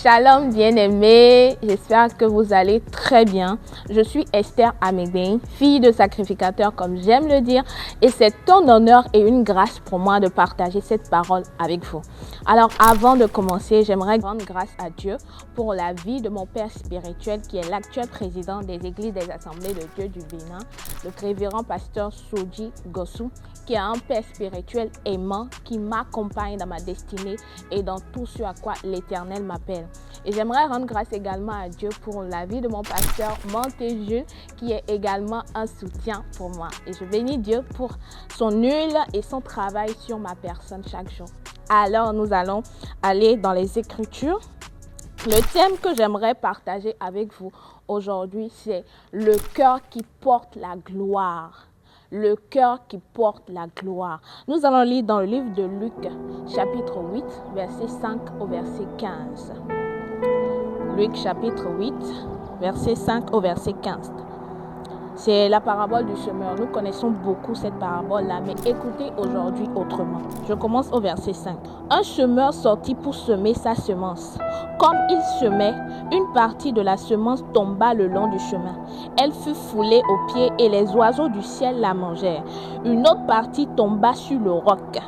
Shalom bien-aimés, j'espère que vous allez très bien. Je suis Esther Amédée, fille de sacrificateur comme j'aime le dire, et c'est un honneur et une grâce pour moi de partager cette parole avec vous. Alors avant de commencer, j'aimerais rendre grâce à Dieu pour la vie de mon père spirituel qui est l'actuel président des églises des assemblées de Dieu du Bénin, le révérend pasteur Soji Gossou, qui est un père spirituel aimant qui m'accompagne dans ma destinée et dans tout ce à quoi l'Éternel m'appelle. Et j'aimerais rendre grâce également à Dieu pour la vie de mon pasteur Montéjus, qui est également un soutien pour moi. Et je bénis Dieu pour son huile et son travail sur ma personne chaque jour. Alors nous allons aller dans les Écritures. Le thème que j'aimerais partager avec vous aujourd'hui, c'est le cœur qui porte la gloire. Le cœur qui porte la gloire. Nous allons lire dans le livre de Luc, chapitre 8, verset 5 au verset 15. Luc, chapitre 8, verset 5 au verset 15. C'est la parabole du semeur. Nous connaissons beaucoup cette parabole-là, mais écoutez aujourd'hui autrement. Je commence au verset 5. Un semeur sortit pour semer sa semence. Comme il semait, une partie de la semence tomba le long du chemin. Elle fut foulée aux pieds et les oiseaux du ciel la mangèrent. Une autre partie tomba sur le roc.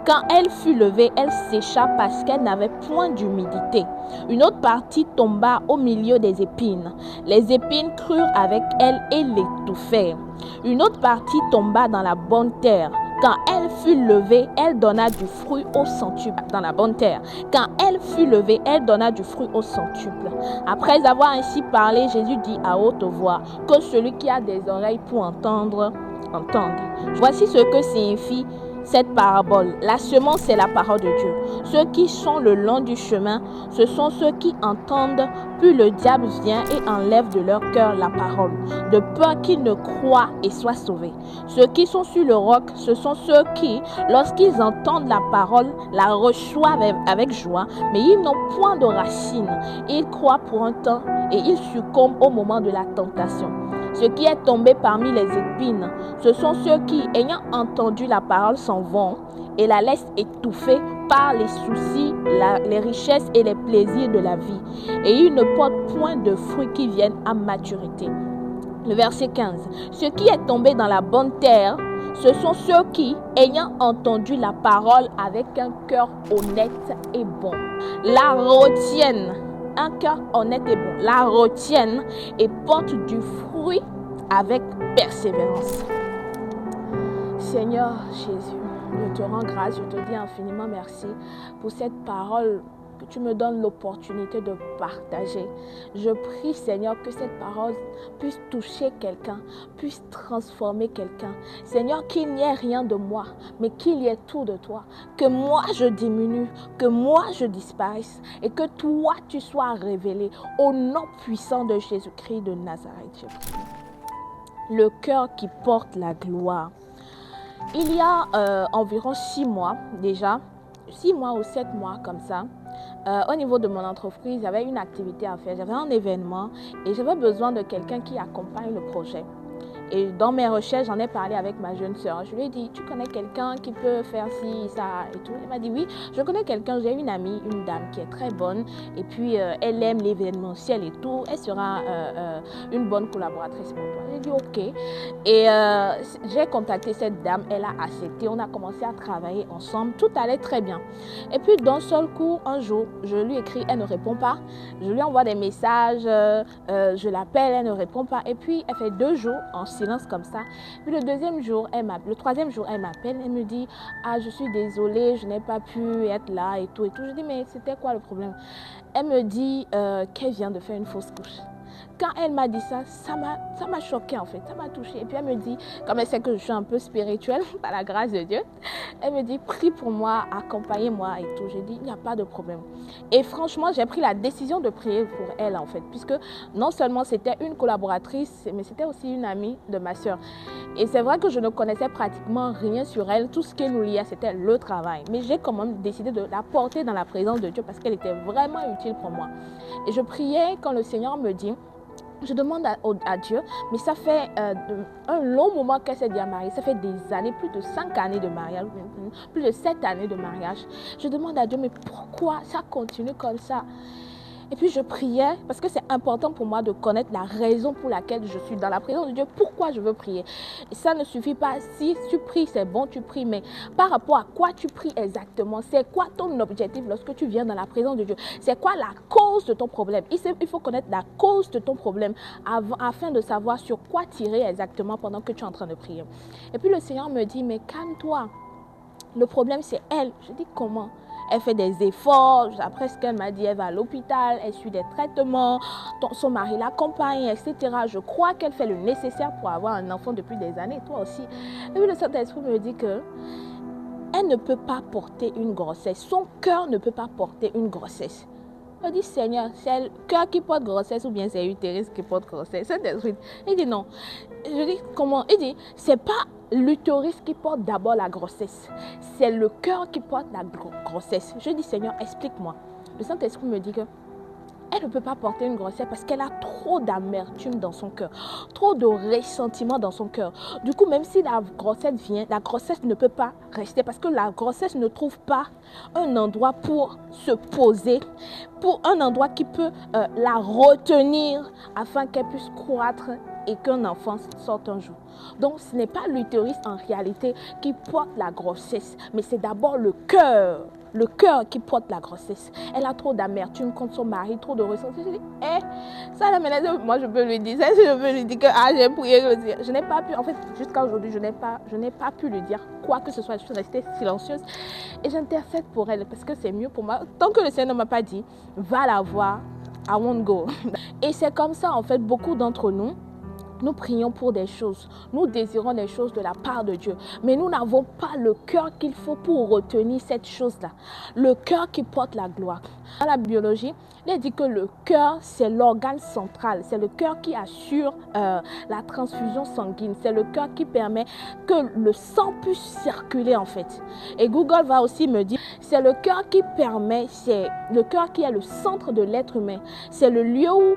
Quand elle fut levée, elle sécha parce qu'elle n'avait point d'humidité. Une autre partie tomba au milieu des épines. Les épines crurent avec elle et l'étouffèrent. Une autre partie tomba dans la bonne terre. Quand elle fut levée, elle donna du fruit au centuple. Dans la bonne terre. Quand elle fut levée, elle donna du fruit au centuple. Après avoir ainsi parlé, Jésus dit à haute voix, que celui qui a des oreilles pour entendre, entende. Voici ce que signifie cette parabole. La semence, c'est la parole de Dieu. Ceux qui sont le long du chemin, ce sont ceux qui entendent, puis le diable vient et enlève de leur cœur la parole, de peur qu'ils ne croient et soient sauvés. Ceux qui sont sur le roc, ce sont ceux qui, lorsqu'ils entendent la parole, la reçoivent avec joie, mais ils n'ont point de racines. Ils croient pour un temps et ils succombent au moment de la tentation. Ce qui est tombé parmi les épines, ce sont ceux qui, ayant entendu la parole, s'en vont et la laissent étouffer par les soucis, les richesses et les plaisirs de la vie. Et ils ne portent point de fruits qui viennent à maturité. Le verset 15. Ce qui est tombé dans la bonne terre, ce sont ceux qui, ayant entendu la parole avec un cœur honnête et bon, la retiennent. Un cœur honnête et bon, la retiennent et portent du fruit avec persévérance. Seigneur Jésus, je te rends grâce, je te dis infiniment merci pour cette parole que tu me donnes l'opportunité de partager. Je prie, Seigneur, que cette parole puisse toucher quelqu'un, puisse transformer quelqu'un. Seigneur, qu'il n'y ait rien de moi, mais qu'il y ait tout de toi. Que moi, je diminue, que moi, je disparaisse et que toi, tu sois révélé au nom puissant de Jésus-Christ de Nazareth. Je prie. Le cœur qui porte la gloire. Il y a environ 6 mois déjà, 6 mois ou 7 mois comme ça, au niveau de mon entreprise, j'avais une activité à faire, j'avais un événement et j'avais besoin de quelqu'un qui accompagne le projet. Et dans mes recherches, j'en ai parlé avec ma jeune sœur. Je lui ai dit, tu connais quelqu'un qui peut faire ci, ça et tout. Elle m'a dit, oui, je connais quelqu'un, j'ai une amie, une dame qui est très bonne. Et puis, elle aime l'événementiel et tout. Elle sera une bonne collaboratrice pour toi. J'ai dit, ok. Et j'ai contacté cette dame, elle a accepté. On a commencé à travailler ensemble. Tout allait très bien. Et puis, d'un seul coup, un jour, je lui écris, elle ne répond pas. Je lui envoie des messages, je l'appelle, elle ne répond pas. Et puis, elle fait 2 jours en silence comme ça. Puis le deuxième jour, le troisième jour, elle m'appelle, elle me dit, ah, je suis désolée, je n'ai pas pu être là et tout et tout. Je dis, mais c'était quoi le problème? Elle me dit qu'elle vient de faire une fausse couche. Quand elle m'a dit ça, ça m'a choquée en fait, ça m'a touchée. Et puis elle me dit, comme elle sait que je suis un peu spirituelle, par la grâce de Dieu, elle me dit, prie pour moi, accompagnez-moi et tout. J'ai dit, il n'y a pas de problème. Et franchement, j'ai pris la décision de prier pour elle en fait, puisque non seulement c'était une collaboratrice, mais c'était aussi une amie de ma soeur. Et c'est vrai que je ne connaissais pratiquement rien sur elle. Tout ce qui nous liait, c'était le travail. Mais j'ai quand même décidé de la porter dans la présence de Dieu parce qu'elle était vraiment utile pour moi. Et je priais quand le Seigneur me dit, je demande à Dieu, mais ça fait un long moment qu'elle s'est déjà mariée. Ça fait des années, plus de 5 années de mariage, plus de 7 années de mariage. Je demande à Dieu, mais pourquoi ça continue comme ça? Et puis je priais parce que c'est important pour moi de connaître la raison pour laquelle je suis dans la présence de Dieu, pourquoi je veux prier. Et ça ne suffit pas, si tu pries, c'est bon, tu pries, mais par rapport à quoi tu pries exactement, c'est quoi ton objectif lorsque tu viens dans la présence de Dieu, c'est quoi la cause de ton problème. Il faut connaître la cause de ton problème afin de savoir sur quoi tirer exactement pendant que tu es en train de prier. Et puis le Seigneur me dit, mais calme-toi, le problème c'est elle. Je dis comment? Elle fait des efforts, après ce qu'elle m'a dit, elle va à l'hôpital, elle suit des traitements, son mari l'accompagne, etc. Je crois qu'elle fait le nécessaire pour avoir un enfant depuis des années, toi aussi. Et puis le Saint-Esprit me dit que elle ne peut pas porter une grossesse, son cœur ne peut pas porter une grossesse. Je dis, Seigneur, c'est le cœur qui porte grossesse ou bien c'est l'utérus qui porte grossesse? Saint-Esprit, il dit non. Je dis, comment? Il dit, c'est pas l'utérus qui porte d'abord la grossesse, c'est le cœur qui porte la grossesse. Je dis, Seigneur, explique-moi. Le Saint-Esprit me dit que elle ne peut pas porter une grossesse parce qu'elle a trop d'amertume dans son cœur, trop de ressentiment dans son cœur. Du coup, même si la grossesse vient, la grossesse ne peut pas rester parce que la grossesse ne trouve pas un endroit pour se poser, pour un endroit qui peut la retenir afin qu'elle puisse croître et qu'un enfant sorte un jour. Donc, ce n'est pas l'utérus en réalité qui porte la grossesse, mais c'est d'abord le cœur qui porte la grossesse. Elle a trop d'amertume contre son mari, trop de ressentiment. Je dis, ça la menace, moi je peux lui dire, ça je peux lui dire que j'ai prié, je n'ai pas pu, en fait, jusqu'à aujourd'hui, je n'ai pas pu lui dire quoi que ce soit. Je suis restée silencieuse et j'intercède pour elle parce que c'est mieux pour moi. Tant que le Seigneur ne m'a pas dit, va la voir, I won't go. Et c'est comme ça, en fait, beaucoup d'entre nous, nous prions pour des choses, nous désirons des choses de la part de Dieu, mais nous n'avons pas le cœur qu'il faut pour retenir cette chose-là, le cœur qui porte la gloire. Dans la biologie, il dit que le cœur, c'est l'organe central, c'est le cœur qui assure la transfusion sanguine, c'est le cœur qui permet que le sang puisse circuler en fait. Et Google va aussi me dire, c'est le cœur qui permet, c'est le cœur qui est le centre de l'être humain, c'est le lieu où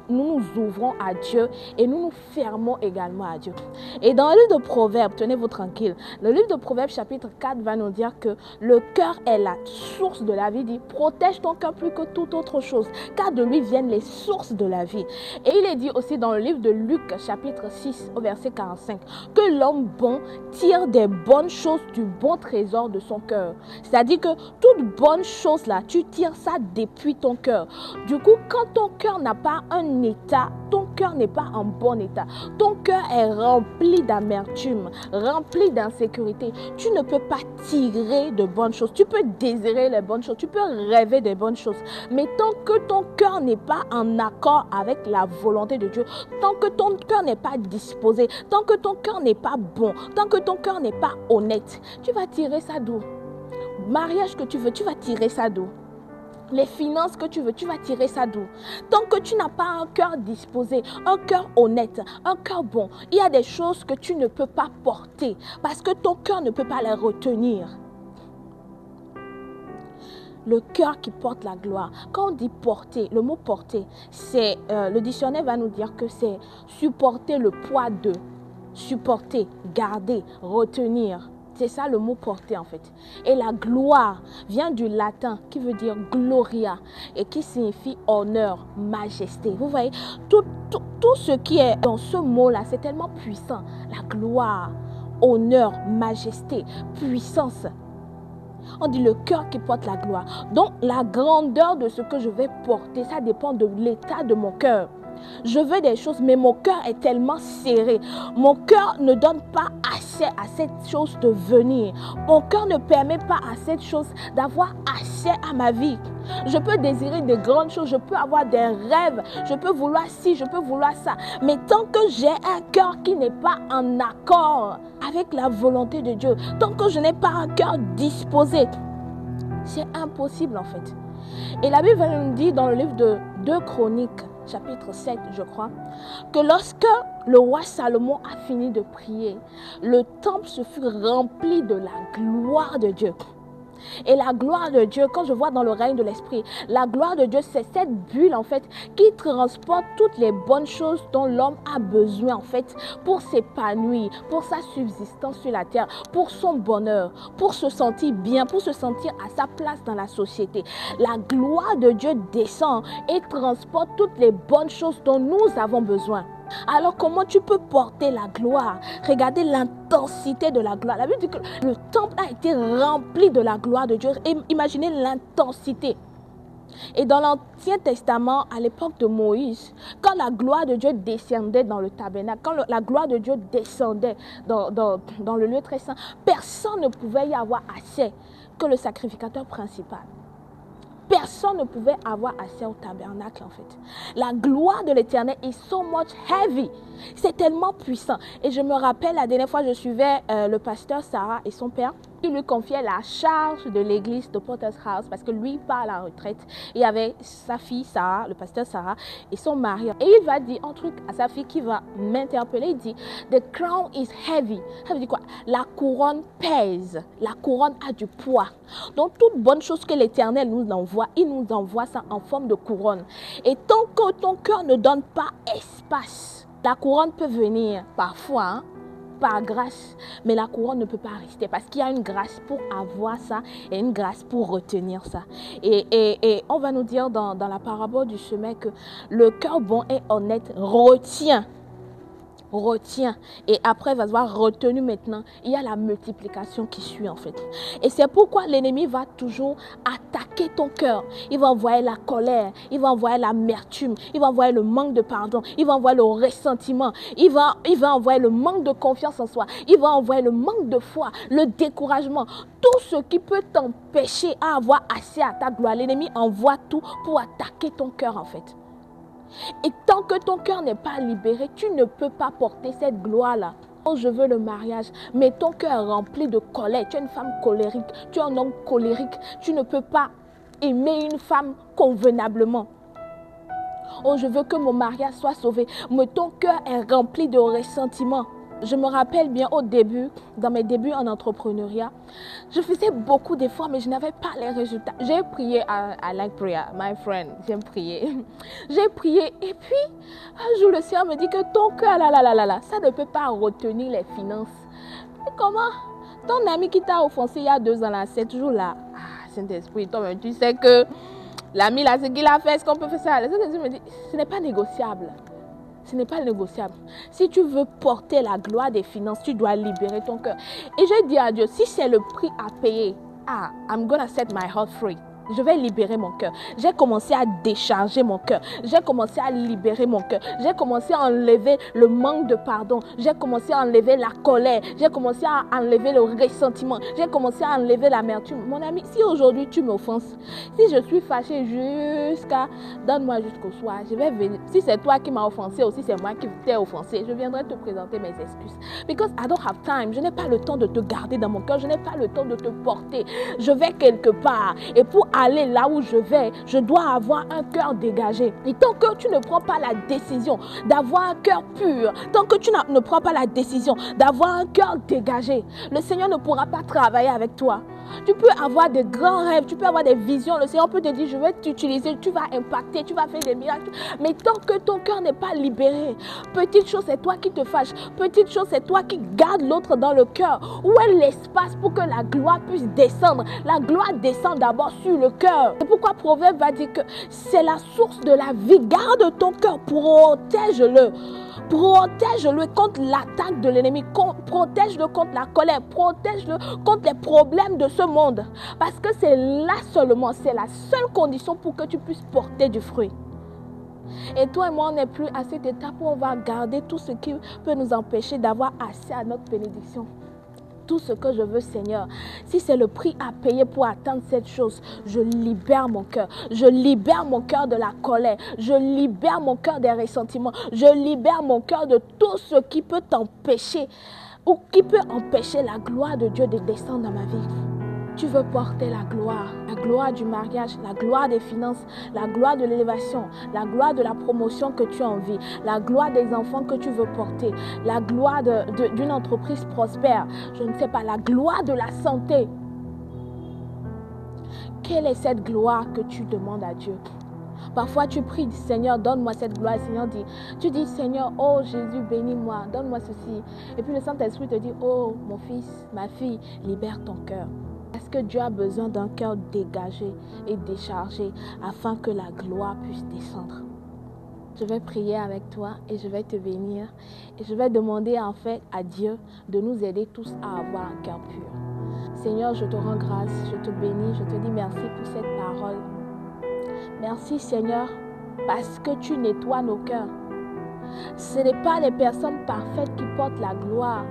nous ouvrons à Dieu et nous nous fermons également à Dieu. Et dans le livre de Proverbes, tenez-vous tranquille, le livre de Proverbes chapitre 4 va nous dire que le cœur est la source de la vie. Il dit, protège ton cœur plus que toute autre chose, car de lui viennent les sources de la vie. Et il est dit aussi dans le livre de Luc chapitre 6 au verset 45 que l'homme bon tire des bonnes choses du bon trésor de son cœur. C'est-à-dire que toute bonne chose là, tu tires ça depuis ton cœur. Du coup, quand ton cœur n'a pas un état, ton cœur n'est pas en bon état, ton cœur est rempli d'amertume, rempli d'insécurité, tu ne peux pas tirer de bonnes choses. Tu peux désirer les bonnes choses, tu peux rêver des bonnes choses, mais tant que ton cœur n'est pas en accord avec la volonté de Dieu, tant que ton cœur n'est pas disposé, tant que ton cœur n'est pas bon, tant que ton cœur n'est pas honnête, tu vas tirer ça d'où? Mariage que tu veux, tu vas tirer ça d'où? Les finances que tu veux, tu vas tirer ça d'où? Tant que tu n'as pas un cœur disposé, un cœur honnête, un cœur bon, il y a des choses que tu ne peux pas porter parce que ton cœur ne peut pas les retenir. Le cœur qui porte la gloire. Quand on dit porter, le mot porter, c'est le dictionnaire va nous dire que c'est supporter le poids de, supporter, garder, retenir. C'est ça le mot porter en fait. Et la gloire vient du latin qui veut dire gloria et qui signifie honneur, majesté. Vous voyez, tout ce qui est dans ce mot-là, c'est tellement puissant. La gloire, honneur, majesté, puissance. On dit le cœur qui porte la gloire. Donc la grandeur de ce que je vais porter, ça dépend de l'état de mon cœur. Je veux des choses, mais mon cœur est tellement serré. Mon cœur ne donne pas accès à cette chose de venir. Mon cœur ne permet pas à cette chose d'avoir accès à ma vie. Je peux désirer de grandes choses, je peux avoir des rêves, je peux vouloir ci, je peux vouloir ça. Mais tant que j'ai un cœur qui n'est pas en accord avec la volonté de Dieu, tant que je n'ai pas un cœur disposé, c'est impossible en fait. Et la Bible nous dit dans le livre de 2 Chroniques, chapitre 7, je crois, que lorsque le roi Salomon a fini de prier, le temple se fut rempli de la gloire de Dieu. Et la gloire de Dieu, quand je vois dans le règne de l'esprit, la gloire de Dieu, c'est cette bulle en fait qui transporte toutes les bonnes choses dont l'homme a besoin en fait pour s'épanouir, pour sa subsistance sur la terre, pour son bonheur, pour se sentir bien, pour se sentir à sa place dans la société. La gloire de Dieu descend et transporte toutes les bonnes choses dont nous avons besoin. Alors comment tu peux porter la gloire? Regardez l'intensité de la gloire. La Bible dit que le temple a été rempli de la gloire de Dieu. Et imaginez l'intensité. Et dans l'Ancien Testament, à l'époque de Moïse, quand la gloire de Dieu descendait dans le tabernacle, quand la gloire de Dieu descendait dans le lieu très saint, personne ne pouvait y avoir accès que le sacrificateur principal. Personne ne pouvait avoir accès au tabernacle en fait. La gloire de l'Éternel est so much heavy. C'est tellement puissant. Et je me rappelle la dernière fois je suivais le pasteur Sarah et son père. Il lui confiait la charge de l'église de Potter's House parce que lui part à la retraite. Il y avait sa fille Sarah, le pasteur Sarah et son mari. Et il va dire un truc à sa fille qui va m'interpeller. Il dit, the crown is heavy. Ça veut dire quoi? La couronne pèse. La couronne a du poids. Donc toute bonne chose que l'Éternel nous envoie, il nous envoie ça en forme de couronne. Et tant que ton cœur ne donne pas espace, la couronne peut venir parfois, hein, par grâce, mais la couronne ne peut pas rester parce qu'il y a une grâce pour avoir ça et une grâce pour retenir ça. Et on va nous dire dans la parabole du semeur que le cœur bon et honnête retient. Et après va se voir retenu maintenant, il y a la multiplication qui suit en fait. Et c'est pourquoi l'ennemi va toujours attaquer ton cœur. Il va envoyer la colère, il va envoyer l'amertume, il va envoyer le manque de pardon, il va envoyer le ressentiment, il va envoyer le manque de confiance en soi, il va envoyer le manque de foi, le découragement, tout ce qui peut t'empêcher à avoir accès à ta gloire. L'ennemi envoie tout pour attaquer ton cœur en fait. Et tant que ton cœur n'est pas libéré, tu ne peux pas porter cette gloire-là. Oh, je veux le mariage, mais ton cœur est rempli de colère. Tu es une femme colérique, tu es un homme colérique. Tu ne peux pas aimer une femme convenablement. Oh, je veux que mon mariage soit sauvé, mais ton cœur est rempli de ressentiment. Je me rappelle bien au début, dans mes débuts en entrepreneuriat, je faisais beaucoup d'efforts, mais je n'avais pas les résultats. J'ai prié, I like prayer, my friend, j'aime prier. J'ai prié et puis, un jour, le Seigneur me dit que ton cœur, ça ne peut pas retenir les finances. Et comment? Ton ami qui t'a offensé il y a 2 ans, là, c'est toujours là. Ah, Saint-Esprit, toi-même, tu sais que l'ami, là, ce qu'il a fait, est-ce qu'on peut faire ça? Le Saint-Esprit me dit, ce n'est pas négociable. Ce n'est pas négociable. Si tu veux porter la gloire des finances, tu dois libérer ton cœur. Et je dis à Dieu, si c'est le prix à payer, I'm gonna set my heart free. Je vais libérer mon cœur. J'ai commencé à décharger mon cœur. J'ai commencé à libérer mon cœur. J'ai commencé à enlever le manque de pardon. J'ai commencé à enlever la colère. J'ai commencé à enlever le ressentiment. J'ai commencé à enlever l'amertume. Mon ami, si aujourd'hui tu m'offenses, si je suis fâchée jusqu'à... Donne-moi jusqu'au soir. Je vais venir. Si c'est toi qui m'as offensé ou si c'est moi qui t'ai offensé, je viendrai te présenter mes excuses. Because I don't have time. Je n'ai pas le temps de te garder dans mon cœur. Je n'ai pas le temps de te porter. Je vais quelque part. Et pour aller là où je vais, je dois avoir un cœur dégagé. Et tant que tu ne prends pas la décision d'avoir un cœur pur, tant que tu ne prends pas la décision d'avoir un cœur dégagé, le Seigneur ne pourra pas travailler avec toi. Tu peux avoir des grands rêves, tu peux avoir des visions. Le Seigneur peut te dire, je vais t'utiliser, tu vas impacter, tu vas faire des miracles. Mais tant que ton cœur n'est pas libéré, petite chose, c'est toi qui te fâches. Petite chose, c'est toi qui gardes l'autre dans le cœur. Où est l'espace pour que la gloire puisse descendre? La gloire descend d'abord sur le cœur. C'est pourquoi Proverbe va dire que c'est la source de la vie. Garde ton cœur, protège-le. Protège-le contre l'attaque de l'ennemi, protège-le contre la colère, protège-le contre les problèmes de ce monde. Parce que c'est là seulement, c'est la seule condition pour que tu puisses porter du fruit. Et toi et moi, on n'est plus à cette étape où on va garder tout ce qui peut nous empêcher d'avoir accès à notre bénédiction. Tout ce que je veux, Seigneur, si c'est le prix à payer pour atteindre cette chose, je libère mon cœur. Je libère mon cœur de la colère. Je libère mon cœur des ressentiments. Je libère mon cœur de tout ce qui peut t'empêcher ou qui peut empêcher la gloire de Dieu de descendre dans ma vie. Tu veux porter la gloire du mariage, la gloire des finances, la gloire de l'élévation, la gloire de la promotion que tu as envie, la gloire des enfants que tu veux porter, la gloire d'une entreprise prospère, je ne sais pas, la gloire de la santé. Quelle est cette gloire que tu demandes à Dieu? Parfois, tu pries, Seigneur, donne-moi cette gloire. Le Seigneur dit, tu dis, Seigneur, oh Jésus, bénis-moi, donne-moi ceci. Et puis le Saint-Esprit te dit, oh mon fils, ma fille, libère ton cœur. Parce que Dieu a besoin d'un cœur dégagé et déchargé afin que la gloire puisse descendre. Je vais prier avec toi et je vais te bénir. Et je vais demander en fait à Dieu de nous aider tous à avoir un cœur pur. Seigneur, je te rends grâce, je te bénis, je te dis merci pour cette parole. Merci Seigneur, parce que tu nettoies nos cœurs. Ce n'est pas les personnes parfaites qui portent la gloire,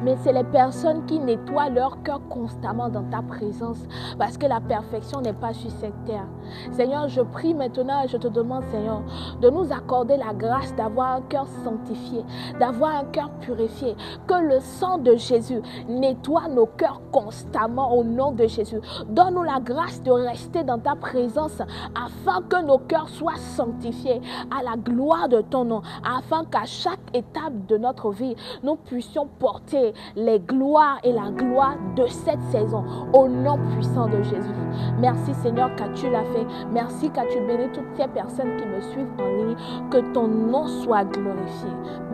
mais c'est les personnes qui nettoient leur cœur constamment dans ta présence, parce que la perfection n'est pas sur cette terre. Seigneur, je prie maintenant et je te demande, Seigneur, de nous accorder la grâce d'avoir un cœur sanctifié, d'avoir un cœur purifié, que le sang de Jésus nettoie nos cœurs constamment au nom de Jésus. Donne-nous la grâce de rester dans ta présence afin que nos cœurs soient sanctifiés à la gloire de ton nom, afin qu'à chaque étape de notre vie, nous puissions porter les gloires et la gloire de cette saison au nom puissant de Jésus. Merci Seigneur car tu l'as fait. Merci car tu bénis toutes ces personnes qui me suivent en ligne. Que ton nom soit glorifié.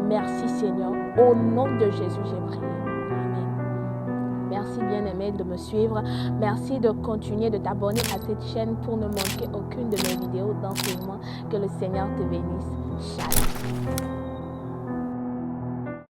Merci Seigneur. Au nom de Jésus, j'ai prié. Amen. Merci bien-aimé de me suivre. Merci de continuer de t'abonner à cette chaîne pour ne manquer aucune de mes vidéos d'enseignement. Que le Seigneur te bénisse. Shalom.